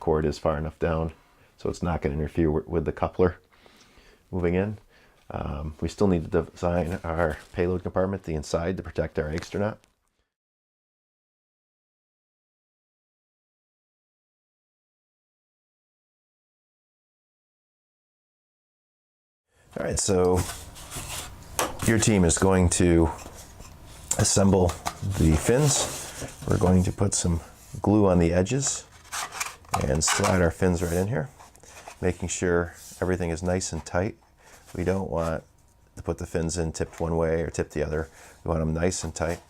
cord is far enough down so it's not going to interfere with the coupler moving in. We still need to design our payload compartment, the inside, to protect our astronaut. All right, so your team is going to assemble the fins. We're going to put some glue on the edges and slide our fins right in here, making sure everything is nice and tight. We don't want to put the fins in tipped one way or tipped the other. We want them nice and tight.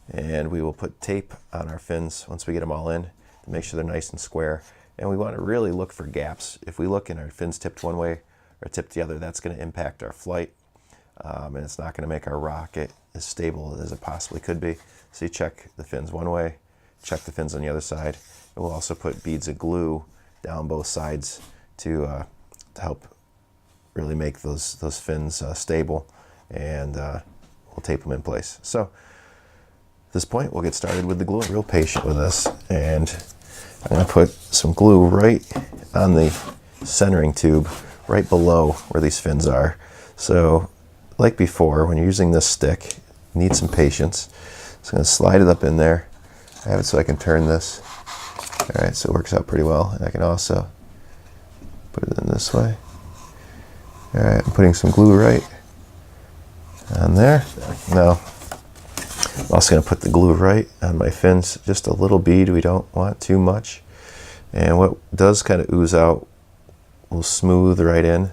And we will put tape on our fins once we get them all in to make sure they're nice and square. And we want to really look for gaps. If we look and our fins tipped one way or tipped the other, that's going to impact our flight. And it's not going to make our rocket as stable as it possibly could be. So you check the fins one way, check the fins on the other side. And we'll also put beads of glue down both sides to help really make those fins stable, and we'll tape them in place. So at this point, we'll get started with the glue. I'm real patient with this, and I'm going to put some glue right on the centering tube, right below where these fins are. So like before, when you're using this stick, you need some patience. So I'm going to slide it up in there. I have it so I can turn this. All right, so it works out pretty well. And I can also put it in this way. All right, I'm putting some glue right on there. Now, I'm also going to put the glue right on my fins, just a little bead. We don't want too much. And what does kind of ooze out will smooth right in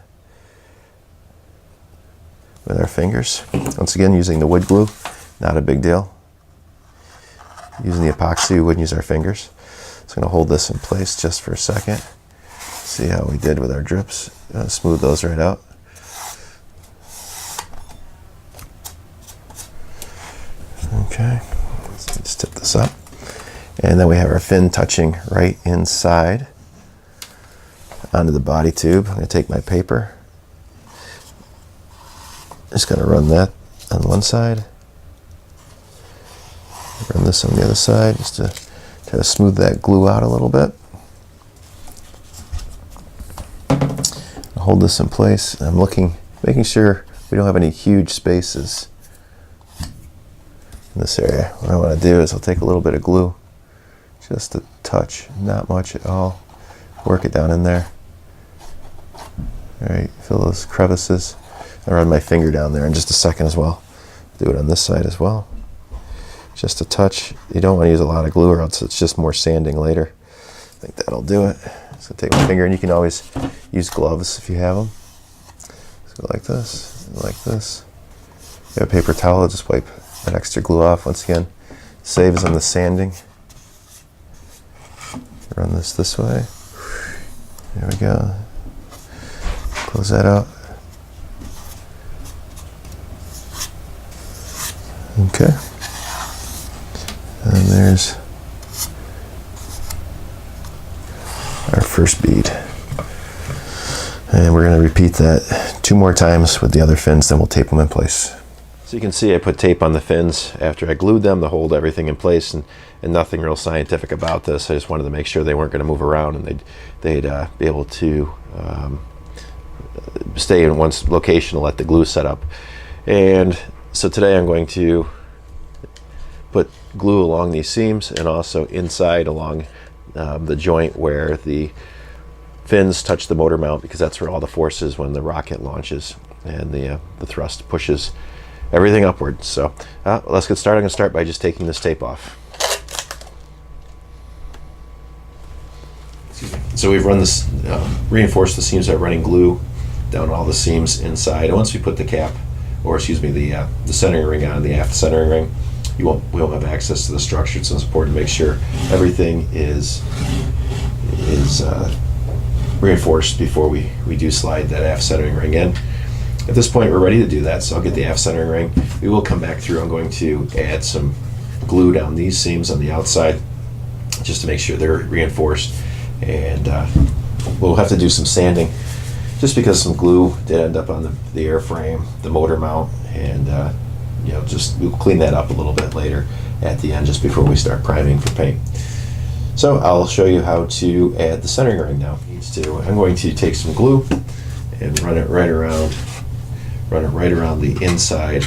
with our fingers. Once again, using the wood glue, not a big deal. Using the epoxy, we wouldn't use our fingers. So I'm going to hold this in place just for a second. See how we did with our drips. Smooth those right out. Okay, let's tip this up. And then we have our fin touching right inside onto the body tube. I'm going to take my paper. Just going to run that on one side. Run this on the other side just to try to smooth that glue out a little bit. I'll hold this in place. I'm making sure we don't have any huge spaces in this area. What I want to do is I'll take a little bit of glue, just a touch, not much at all. Work it down in there. All right, fill those crevices. I'll run my finger down there in just a second as well. Do it on this side as well. Just a touch. You don't want to use a lot of glue or else it's just more sanding later. I think that'll do it. So take my finger, and you can always use gloves if you have them. So like this, like this. If you have a paper towel, just wipe that extra glue off. Once again, saves on the sanding. Run this way. There we go. Close that out. Okay. And there's our first bead. And we're going to repeat that 2 more times with the other fins, then we'll tape them in place. So you can see I put tape on the fins after I glued them to hold everything in place, and nothing real scientific about this. I just wanted to make sure they weren't going to move around, and they'd be able to stay in one location to let the glue set up. And so today I'm going to put glue along these seams and also inside along the joint where the fins touch the motor mount, because that's where all the force is when the rocket launches and the thrust pushes everything upward. So let's get started. I'm going to start by just taking this tape off. So we've run this, reinforced the seams by running glue down all the seams inside. And once we put the cap, or excuse me, the centering ring on, the aft centering ring, we won't have access to the structure. So it's important to make sure everything is reinforced before we do slide that aft centering ring in. At this point, we're ready to do that, so I'll get the aft centering ring. We will come back through. I'm going to add some glue down these seams on the outside just to make sure they're reinforced. And we'll have to do some sanding just because some glue did end up on the airframe, the motor mount, and we'll clean that up a little bit later at the end just before we start priming for paint. So I'll show you how to add the centering ring now. I'm going to take some glue and run it right around the inside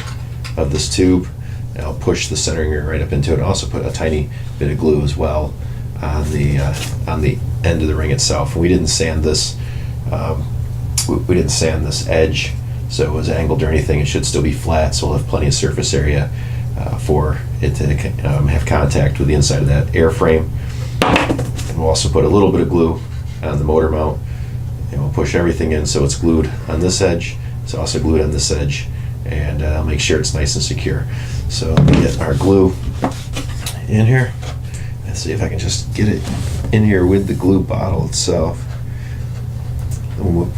of this tube. And I'll push the centering ring right up into it. And also put a tiny bit of glue as well on the end of the ring itself. We didn't sand this. We didn't sand this edge, so it was angled or anything. It should still be flat, so we'll have plenty of surface area for it to have contact with the inside of that airframe. And we'll also put a little bit of glue on the motor mount, and we'll push everything in so it's glued on this edge. It's also glued on this edge, and I'll make sure it's nice and secure. So let me get our glue in here. Let's see if I can just get it in here with the glue bottle itself. And we'll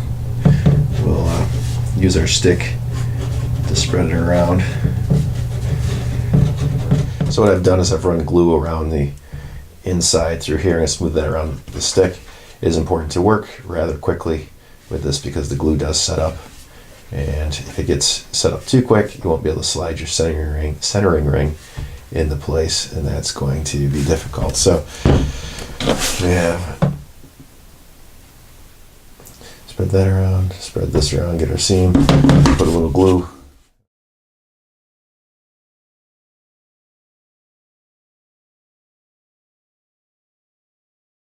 use our stick to spread it around. So what I've done is I've run glue around the inside through here and smooth that around the stick. It is important to work rather quickly with this because the glue does set up, and if it gets set up too quick, you won't be able to slide your centering ring into place, and that's going to be difficult. So yeah, spread that around, spread this around, get our seam, put a little glue